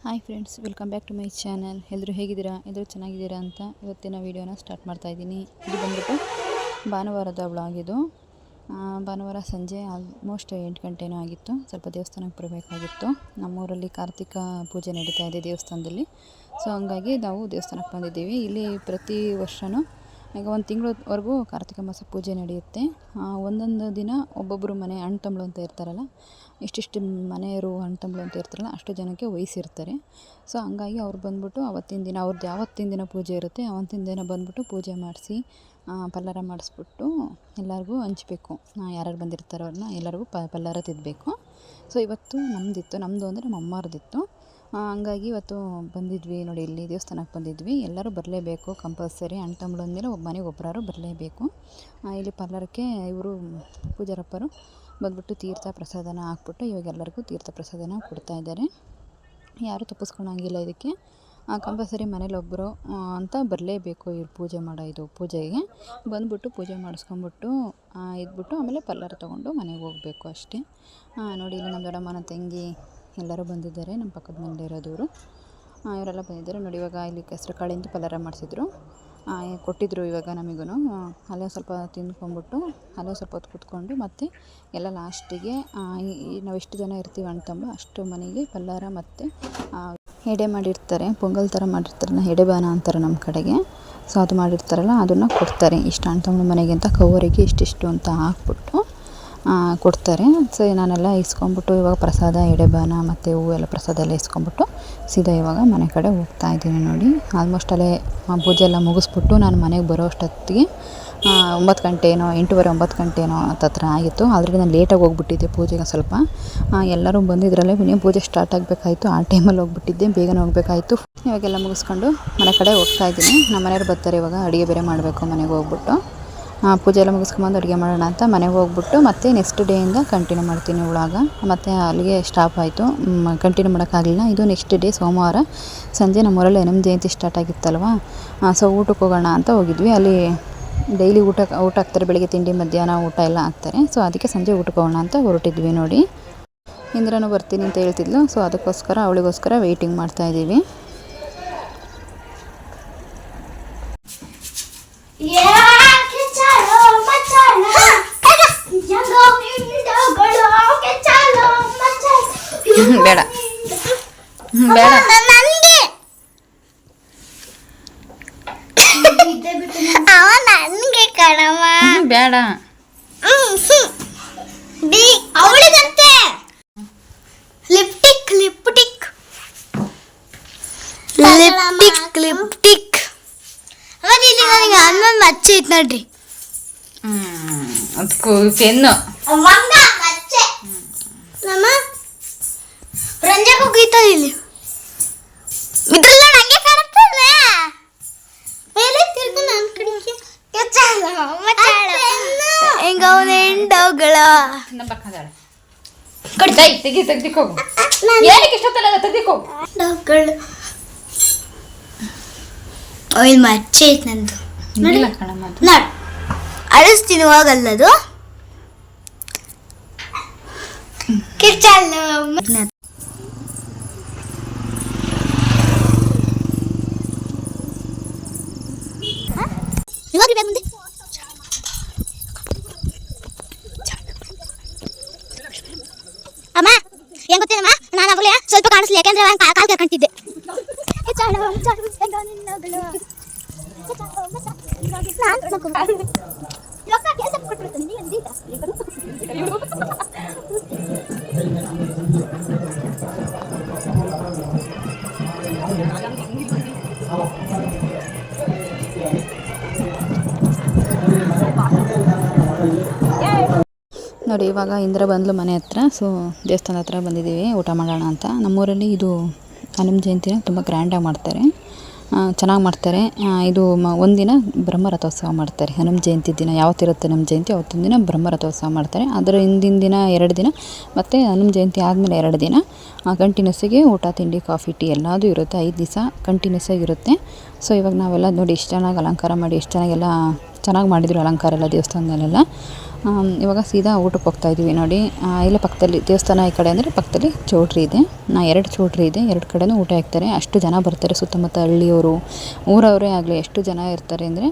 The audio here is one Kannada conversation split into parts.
Hi friends, welcome back to my channel. ಎಲ್ಲರೂ ಹೇಗಿದ್ದೀರಾ? ಎಲ್ಲರೂ ಚೆನ್ನಾಗಿದ್ದೀರಾ ಅಂತ ಇವತ್ತಿನ ವೀಡಿಯೋನ ಸ್ಟಾರ್ಟ್ ಮಾಡ್ತಾ ಇದ್ದೀನಿ. ಇದು ಬಂದ್ಬಿಟ್ಟು ಭಾನುವಾರದ ವ್ಲಾಗ್. ಇದು ಭಾನುವಾರ ಸಂಜೆ ಆಲ್ಮೋಸ್ಟ್ 8 ಗಂಟೆನೂ ಆಗಿತ್ತು. ಸ್ವಲ್ಪ ದೇವಸ್ಥಾನಕ್ಕೆ ಬರಬೇಕಾಗಿತ್ತು. ನಮ್ಮೂರಲ್ಲಿ ಕಾರ್ತಿಕ ಪೂಜೆ ನಡೀತಾ ಇದೆ ದೇವಸ್ಥಾನದಲ್ಲಿ. ಸೊ ಹಂಗಾಗಿ ನಾವು ದೇವಸ್ಥಾನಕ್ಕೆ ಬಂದಿದ್ದೀವಿ. ಇಲ್ಲಿ ಪ್ರತಿ ವರ್ಷವೂ ಈಗ 1 ತಿಂಗಳವರೆಗೂ ಕಾರ್ತಿಕ ಮಾಸ ಪೂಜೆ ನಡೆಯುತ್ತೆ. ಒಂದೊಂದು ದಿನ ಒಬ್ಬೊಬ್ಬರು ಮನೆ ಅಣ್ಣ ತಮ್ಮಳು ಅಂತ ಇರ್ತಾರಲ್ಲ, ಇಷ್ಟಿಷ್ಟು ಮನೆಯವರು ಅಣ್ಣ ತಮ್ಮಳು ಅಂತ ಇರ್ತಾರಲ್ಲ, ಅಷ್ಟು ಜನಕ್ಕೆ ವಹಿಸಿರ್ತಾರೆ. ಸೊ ಹಂಗಾಗಿ ಅವ್ರು ಬಂದ್ಬಿಟ್ಟು ಅವತ್ತಿನ ದಿನ ಅವ್ರದ್ದು ಯಾವತ್ತಿನ ದಿನ ಪೂಜೆ ಇರುತ್ತೆ ಅವತ್ತಿನ ದಿನ ಬಂದ್ಬಿಟ್ಟು ಪೂಜೆ ಮಾಡಿಸಿ ಪಲ್ಲಾರ ಮಾಡಿಸ್ಬಿಟ್ಟು ಎಲ್ಲರಿಗೂ ಹಂಚ್ಬೇಕು. ಯಾರ್ಯಾರು ಬಂದಿರ್ತಾರೋ ಅವ್ರನ್ನ ಎಲ್ಲರಿಗೂ ಪಲ್ಲಾರ ತಿದ್ದಬೇಕು. ಸೊ ಇವತ್ತು ನಮ್ಮದು ಅಂದರೆ ನಮ್ಮ ಅಮ್ಮಾರ್ದಿತ್ತು. ಹಂಗಾಗಿ ಇವತ್ತು ಬಂದಿದ್ವಿ ನೋಡಿ, ಇಲ್ಲಿ ದೇವಸ್ಥಾನಕ್ಕೆ ಬಂದಿದ್ವಿ. ಎಲ್ಲರೂ ಬರಲೇಬೇಕು ಕಂಪಲ್ಸರಿ. ಅಣ್ಣ ತಮ್ಮಳು ಅಂದಮೇಲೆ ಒಬ್ಬ ಮನೆಗೆ ಒಬ್ಬರಾರು ಬರಲೇಬೇಕು. ಇಲ್ಲಿ ಪಲ್ಲರಕ್ಕೆ ಇವರು ಪೂಜಾರಪ್ಪರು ಬಂದ್ಬಿಟ್ಟು ತೀರ್ಥ ಪ್ರಸಾದನ ಹಾಕ್ಬಿಟ್ಟು ಇವಾಗ ಎಲ್ಲರಿಗೂ ತೀರ್ಥ ಪ್ರಸಾದನ ಕೊಡ್ತಾಯಿದ್ದಾರೆ. ಯಾರೂ ತಪ್ಪಿಸ್ಕೊಳಂಗಿಲ್ಲ ಇದಕ್ಕೆ. ಕಂಪಲ್ಸರಿ ಮನೇಲಿ ಒಬ್ಬರು ಅಂತ ಬರಲೇಬೇಕು. ಇವ್ರು ಪೂಜೆಗೆ ಬಂದ್ಬಿಟ್ಟು ಪೂಜೆ ಮಾಡಿಸ್ಕೊಂಬಿಟ್ಟು ಇದ್ಬಿಟ್ಟು ಆಮೇಲೆ ಪಲ್ಲಾರ ತೊಗೊಂಡು ಮನೆಗೆ ಹೋಗಬೇಕು ಅಷ್ಟೇ. ನೋಡಿ, ಇಲ್ಲಿ ನಮ್ಮ ದೊಡ್ಡಮ್ಮನ ತಂಗಿ ಎಲ್ಲರೂ ಬಂದಿದ್ದಾರೆ. ನಮ್ಮ ಪಕ್ಕದ ಮನೆಯಲ್ಲಿರೋದವರು ಇವರೆಲ್ಲ ಬಂದಿದ್ದಾರೆ ನೋಡಿ. ಇವಾಗ ಇಲ್ಲಿ ಹೆಸ್ರು ಕಾಳಿಂದ ಪಲ್ಲಾರ ಮಾಡಿಸಿದ್ರು, ಕೊಟ್ಟಿದ್ದರು. ಇವಾಗ ನಮಗೂ ಅಲ್ಲೇ ಸ್ವಲ್ಪ ತಿಂದ್ಕೊಂಬಿಟ್ಟು ಅಲ್ಲೇ ಸ್ವಲ್ಪ ಹೊತ್ತು ಕೂತ್ಕೊಂಡು ಮತ್ತೆ ಎಲ್ಲ ಲಾಸ್ಟಿಗೆ ನಾವು ಎಷ್ಟು ಜನ ಇರ್ತೀವಿ ಅಣ್ಣ ತಮ್ಮ ಅಷ್ಟು ಮನೆಗೆ ಪಲ್ಲಾರ ಮತ್ತು ಎಡೆ ಮಾಡಿರ್ತಾರೆ. ಪೊಂಗಲ್ ಥರ ಮಾಡಿರ್ತಾರೆ, ಎಡೆಬಾನ ಅಂತಾರೆ ನಮ್ಮ ಕಡೆಗೆ. ಸೊ ಅದು ಮಾಡಿರ್ತಾರಲ್ಲ ಅದನ್ನು ಕೊಡ್ತಾರೆ. ಇಷ್ಟು ಅಣ್ಣ ತಮ್ಮ ಮನೆಗೆ ಅಂತ ಕವರಿಗೆ ಇಷ್ಟಿಷ್ಟು ಅಂತ ಹಾಕ್ಬಿಟ್ಟು ಕೊಡ್ತಾರೆ. ಸೊ ನಾನೆಲ್ಲ ಇಸ್ಕೊಂಬಿಟ್ಟು ಇವಾಗ ಪ್ರಸಾದ, ಎಡೆಬಾನ ಮತ್ತು ಹೂವು ಎಲ್ಲ ಪ್ರಸಾದ ಎಲ್ಲ ಇಸ್ಕೊಂಬಿಟ್ಟು ಸೀದಾ ಇವಾಗ ಮನೆ ಕಡೆ ಹೋಗ್ತಾ ಇದ್ದೀನಿ ನೋಡಿ. ಆಲ್ಮೋಸ್ಟ್ ಅಲ್ಲೇ ಪೂಜೆ ಎಲ್ಲ ಮುಗಿಸ್ಬಿಟ್ಟು ನಾನು ಮನೆಗೆ ಬರೋ ಅಷ್ಟೊತ್ತಿಗೆ 9 ಗಂಟೆನೋ 8:30 9 ಗಂಟೆನೋ ಹತ್ರ ಆಗಿತ್ತು. ಆದರೆ ನಾನು ಲೇಟಾಗಿ ಹೋಗ್ಬಿಟ್ಟಿದ್ದೆ ಪೂಜೆಗೆ. ಸ್ವಲ್ಪ ಎಲ್ಲರೂ ಬಂದಿದ್ರಲ್ಲೇ ಇನ್ನೂ ಪೂಜೆ ಸ್ಟಾರ್ಟ್ ಆಗಬೇಕಾಯಿತು. ಆ ಟೈಮಲ್ಲಿ ಹೋಗ್ಬಿಟ್ಟಿದ್ದೆ, ಬೇಗನೆ ಹೋಗಬೇಕಾಯಿತು. ಇವಾಗೆಲ್ಲ ಮುಗಿಸ್ಕೊಂಡು ಮನೆ ಕಡೆ ಹೋಗ್ತಾ ಇದ್ದೀನಿ. ನಮ್ಮ ಮನೆಯವ್ರು ಬರ್ತಾರೆ ಇವಾಗ. ಅಡುಗೆ ಬೇರೆ ಮಾಡಬೇಕು ಮನೆಗೆ ಹೋಗ್ಬಿಟ್ಟು. ಪೂಜೆ ಎಲ್ಲ ಮುಗಿಸ್ಕೊಂಬಂದು ಅಡುಗೆ ಮಾಡೋಣ ಅಂತ ಮನೆಗೆ ಹೋಗ್ಬಿಟ್ಟು ಮತ್ತೆ ನೆಕ್ಸ್ಟ್ ಡೇಯಿಂದ ಕಂಟಿನ್ಯೂ ಮಾಡ್ತೀನಿ ವ್ಲಾಗ. ಮತ್ತು ಅಲ್ಲಿಗೆ ಸ್ಟಾಪ್ ಆಯಿತು, ಕಂಟಿನ್ಯೂ ಮಾಡೋಕ್ಕಾಗಲಿಲ್ಲ. ಇದು ನೆಕ್ಸ್ಟ್ ಡೇ ಸೋಮವಾರ ಸಂಜೆ ನಮ್ಮೂರಲ್ಲಿ ಹನುಮ ಜಯಂತಿ ಸ್ಟಾರ್ಟ್ ಆಗಿತ್ತಲ್ವ. ಸೊ ಊಟಕ್ಕೆ ಹೋಗೋಣ ಅಂತ ಹೋಗಿದ್ವಿ. ಅಲ್ಲಿ ಡೈಲಿ ಊಟ ಹಾಕ್ತಾರೆ, ಬೆಳಿಗ್ಗೆ ತಿಂಡಿ ಮಧ್ಯಾಹ್ನ ಊಟ ಎಲ್ಲ ಹಾಕ್ತಾರೆ. ಸೊ ಅದಕ್ಕೆ ಸಂಜೆ ಊಟಕ್ಕೆ ಹೋಗೋಣ ಅಂತ ಹೊರಟಿದ್ವಿ ನೋಡಿ. ಇಂದ್ರನೂ ಬರ್ತೀನಿ ಅಂತ ಹೇಳ್ತಿದ್ಲು. ಸೊ ಅದಕ್ಕೋಸ್ಕರ ಅವಳಿಗೋಸ್ಕರ ವೆಯ್ಟಿಂಗ್ ಮಾಡ್ತಾಯಿದ್ದೀವಿ. ಬೇಡ ಬೇಡ ನನಗೆ ಕಣವ ಬೇಡ ಅವಳಿಗಂತೆ ಲಿಪ್ಟಿಕ್ ಲಿಪ್ಟಿಕ್ ಲಿಪ್ಟಿಕ್ ಲಿಪ್ಟಿಕ್ ಅವತ್ತು ಇಲ್ಲಿ ನನಗೆ ಹನ್ನೊಂದು ಮಚ್ಚೆ ಇತ್ತು ನೋಡ್ರಿ. ಅದಕ್ಕೂ ಪೆನ್ನು ಮಚ್ಚೆ ನಮ್ಮ ರಂಜಾಕ್ ಹೋಗಿತ್ತದ ಇಲ್ಲಿ ಇದೆಲ್ಲ ನಂಗೆ ಕಾಣುತ್ತದೆ. ಮೇಲೆ ತಿರ್ಗು ನನ್ನ ಕಡೆಗೆ ಹೆಂಗ ಅವನ ಹೆಂಡೋಗಳ ತೆಗಿಕೋಗು. ಏನಕ್ಕೆ ಇಷ್ಟೊತ್ತಲ್ಲ ತೆಗಿಕೋಗು. ಇಲ್ಲಿ ಮಚ್ಚೆ ಐತೆ ನಂದು. ನೋಡಿ ಅಳಿಸ್ತೀನಿ ಹೋಗಲ್ಲದು. ಕಿರ್ಚಲ್ಲ ಮುಂದೆ ಅಮ್ಮ ಏನ್ ಗೊತ್ತೇನಮ್ಮ, ನಾನು ಅವಳೆ ಸ್ವಲ್ಪ ಕಾಣಿಸ್ಲಿ, ಯಾಕೆಂದ್ರೆ ಕಾಲ್ ಕರ್ಕೊಂತಿದ್ದೆ. ನೋಡಿ, ಇವಾಗ ಇಂದ್ರ ಬಂದ್ಲು ಮನೆ ಹತ್ರ. ಸೊ ದೇವಸ್ಥಾನದ ಹತ್ರ ಬಂದಿದ್ದೀವಿ ಊಟ ಮಾಡೋಣ ಅಂತ. ನಮ್ಮೂರಲ್ಲಿ ಇದು ಹನುಮ ಜಯಂತಿನ ತುಂಬ ಗ್ರ್ಯಾಂಡಾಗಿ ಮಾಡ್ತಾರೆ, ಚೆನ್ನಾಗಿ ಮಾಡ್ತಾರೆ. ಇದು ಒಂದಿನ ಬ್ರಹ್ಮರಥೋತ್ಸವ ಮಾಡ್ತಾರೆ. ಹನುಮ ಜಯಂತಿ ದಿನ ಯಾವತ್ತಿರುತ್ತೆ ಹನುಮ ಜಯಂತಿ ಅವತ್ತಿನ ದಿನ ಬ್ರಹ್ಮರಥೋತ್ಸವ ಮಾಡ್ತಾರೆ. ಅದರ ಹಿಂದಿನ ದಿನ 2 ದಿನ ಮತ್ತು ಹನುಮ ಜಯಂತಿ ಆದಮೇಲೆ 2 ದಿನ ಕಂಟಿನ್ಯೂಸ್ಸಾಗಿ ಊಟ ತಿಂಡಿ ಕಾಫಿ ಟೀ ಎಲ್ಲದೂ ಇರುತ್ತೆ. 5 ದಿವಸ ಕಂಟಿನ್ಯೂಸ್ ಆಗಿರುತ್ತೆ. ಸೊ ಇವಾಗ ನಾವೆಲ್ಲ ನೋಡಿ ಎಷ್ಟು ಚೆನ್ನಾಗಿ ಅಲಂಕಾರ ಮಾಡಿ, ಎಷ್ಟು ಚೆನ್ನಾಗಿ ಮಾಡಿದರು ಅಲಂಕಾರ ಎಲ್ಲ ದೇವಸ್ಥಾನದಲ್ಲೆಲ್ಲ. ಇವಾಗ ಸೀದಾ ಊಟಕ್ಕೆ ಹೋಗ್ತಾ ಇದ್ದೀವಿ ನೋಡಿ. ಇಲ್ಲೇ ಪಕ್ಕದಲ್ಲಿ ದೇವಸ್ಥಾನ ಈ ಕಡೆ ಅಂದರೆ ಪಕ್ಕದಲ್ಲಿ ಚೌಟ್ರಿ ಇದೆ. 2 ಚೌಟ್ರಿ ಇದೆ, 2 ಕಡೆನೂ ಊಟ ಹಾಕ್ತಾರೆ. ಅಷ್ಟು ಜನ ಬರ್ತಾರೆ, ಸುತ್ತಮುತ್ತ ಹಳ್ಳಿಯವರು, ಊರವರೇ ಆಗಲಿ ಎಷ್ಟು ಜನ ಇರ್ತಾರೆ ಅಂದರೆ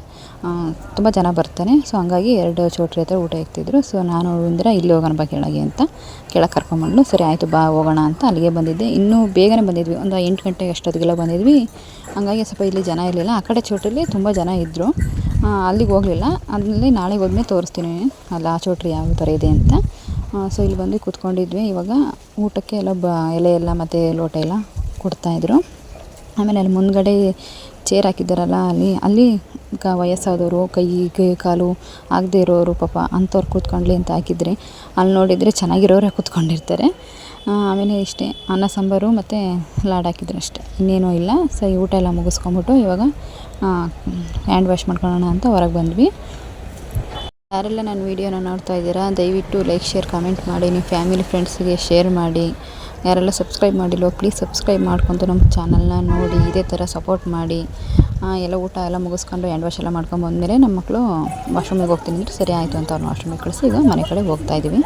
ತುಂಬ ಜನ ಬರ್ತಾರೆ. ಸೊ ಹಂಗಾಗಿ 2 ಚೌಟ್ರಿ ಹತ್ರ ಊಟ ಇಕ್ತಿದ್ರು. ಸೊ ನಾನು ಇಂದಿರಾ ಇಲ್ಲಿ ಹೋಗೋಣ ಬಾ ಕೆಳಗೆ ಅಂತ ಕೆಳಗೆ ಕರ್ಕೊಂಬಂದು, ಸರಿ ಆಯಿತು ಬಾ ಹೋಗೋಣ ಅಂತ ಅಲ್ಲಿಗೆ ಬಂದಿದ್ದೆ. ಇನ್ನೂ ಬೇಗನೆ ಬಂದಿದ್ವಿ, ಒಂದು 8 ಗಂಟೆಗೆ ಅಷ್ಟೊತ್ತಿಗೆಲ್ಲ ಬಂದಿದ್ವಿ. ಹಂಗಾಗಿ ಸ್ವಲ್ಪ ಇಲ್ಲಿ ಜನ ಇರಲಿಲ್ಲ. ಆ ಕಡೆ ಚೌಟ್ರಿಲಿ ತುಂಬ ಜನ ಇದ್ದರು, ಅಲ್ಲಿಗೆ ಹೋಗಲಿಲ್ಲ. ಅಲ್ಲಿ ನಾಳೆಗೆ ಹೋದ್ಮೇಲೆ ತೋರಿಸ್ತೀನಿ ಅಲ್ಲಿ ಆ ಚೌಟ್ರಿ ಯಾವ ಥರ ಇದೆ ಅಂತ. ಸೊ ಇಲ್ಲಿ ಬಂದು ಕೂತ್ಕೊಂಡಿದ್ವಿ. ಇವಾಗ ಊಟಕ್ಕೆ ಎಲ್ಲ ಎಲೆ ಎಲ್ಲ ಮತ್ತು ಲೋಟ ಎಲ್ಲ ಕೊಡ್ತಾಯಿದ್ರು. ಆಮೇಲೆ ಅಲ್ಲಿ ಮುಂದ್ಗಡೆ ಚೇರ್ ಹಾಕಿದ್ದಾರಲ್ಲ, ಅಲ್ಲಿ ವಯಸ್ಸಾದವರು, ಕೈ ಕಾಲು ಆಗದೆ ಇರೋರು ಪಾಪ ಅಂಥವ್ರು ಕೂತ್ಕೊಳ್ಳಿ ಅಂತ ಹಾಕಿದ್ರಿ. ಅಲ್ಲಿ ನೋಡಿದರೆ ಚೆನ್ನಾಗಿರೋರೇ ಕೂತ್ಕೊಂಡಿರ್ತಾರೆ. ಆಮೇಲೆ ಇಷ್ಟೇ, ಅನ್ನ ಸಾಂಬಾರು ಮತ್ತು ಲಾಡು ಹಾಕಿದ್ರು ಅಷ್ಟೇ, ಇನ್ನೇನೂ ಇಲ್ಲ. ಸೊ ಈ ಊಟ ಎಲ್ಲ ಮುಗಿಸ್ಕೊಂಬಿಟ್ಟು ಇವಾಗ ಹ್ಯಾಂಡ್ ವಾಶ್ ಮಾಡ್ಕೊಳ್ಳೋಣ ಅಂತ ಹೊರಗೆ ಬಂದ್ವಿ. ಯಾರೆಲ್ಲ ನನ್ನ ವೀಡಿಯೋನ ನೋಡ್ತಾ ಇದ್ದೀರಾ ದಯವಿಟ್ಟು ಲೈಕ್, ಶೇರ್, ಕಾಮೆಂಟ್ ಮಾಡಿ. ನಿಮ್ಮ ಫ್ಯಾಮಿಲಿ ಫ್ರೆಂಡ್ಸಿಗೆ ಶೇರ್ ಮಾಡಿ. ಯಾರೆಲ್ಲ ಸಬ್ಸ್ಕ್ರೈಬ್ ಮಾಡಿಲ್ವೋ ಪ್ಲೀಸ್ ಸಬ್ಸ್ಕ್ರೈಬ್ ಮಾಡ್ಕೊತು ನಮ್ಮ ಚಾನಲ್ನ ನೋಡಿ, ಇದೇ ಥರ ಸಪೋರ್ಟ್ ಮಾಡಿ. ಎಲ್ಲ ಊಟ ಎಲ್ಲ ಮುಗಿಸ್ಕೊಂಡು ಹ್ಯಾಂಡ್ ವಾಶ್ ಎಲ್ಲ ಮಾಡ್ಕೊಂಬಂದಮೇಲೆ ನಮ್ಮ ಮಕ್ಕಳು ವಾಶ್ರೂಮಿಗೆ ಹೋಗ್ತೀನಿ ಅಂದರೆ ಸರಿ ಆಯಿತು ಅಂತ ಅವ್ರನ್ನ ವಾಶ್ರೂಮಿಗೆ ಕಳಿಸಿ ಈಗ ಮನೆ ಕಡೆ ಹೋಗ್ತಾ ಇದ್ದೀವಿ.